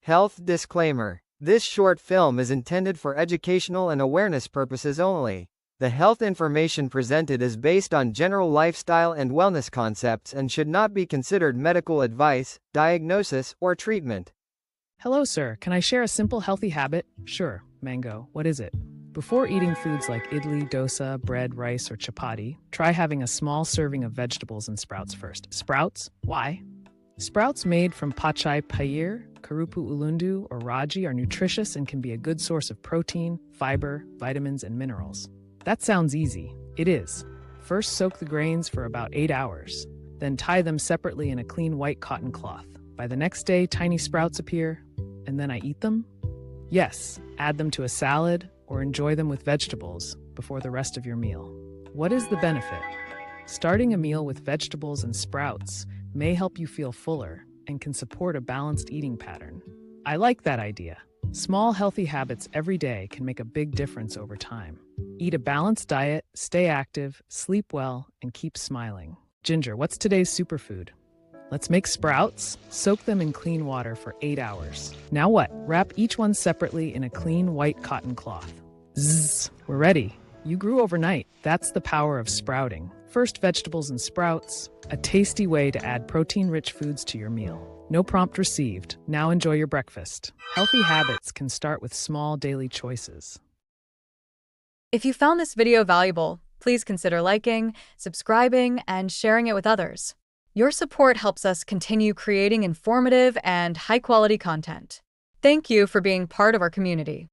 Health disclaimer. This short film is intended for educational and awareness purposes only. The health information presented is based on general lifestyle and wellness concepts and should not be considered medical advice, diagnosis, or treatment. Hello, sir. Can I share a simple healthy habit? Sure. Mango. What is it? Before eating foods like idli, dosa, bread, rice, or chapati, try having a small serving of vegetables and sprouts first. Sprouts? Why? Sprouts made from pachai, payir, karuppu, ulundhu, or Ragi are nutritious and can be a good source of protein, fiber, vitamins, and minerals. That sounds easy. It is. First, soak the grains for about 8 hours. Then tie them separately in a clean white cotton cloth. By the next day, tiny sprouts appear, and then I eat them? Yes, add them to a salad or enjoy them with vegetables before the rest of your meal. What is the benefit? Starting a meal with vegetables and sprouts may help you feel fuller and can support a balanced eating pattern. I like that idea. Small healthy habits every day can make a big difference over time. Eat a balanced diet, stay active, sleep well, and keep smiling. Ginger, what's today's superfood? Let's make sprouts. Soak them in clean water for 8 hours. Now what? Wrap each one separately in a clean white cotton cloth. Zzz, we're ready. You grew overnight. That's the power of sprouting. First, vegetables and sprouts, a tasty way to add protein-rich foods to your meal. No prompt received. Now enjoy your breakfast. Healthy habits can start with small daily choices. If you found this video valuable, please consider liking, subscribing, and sharing it with others. Your support helps us continue creating informative and high-quality content. Thank you for being part of our community.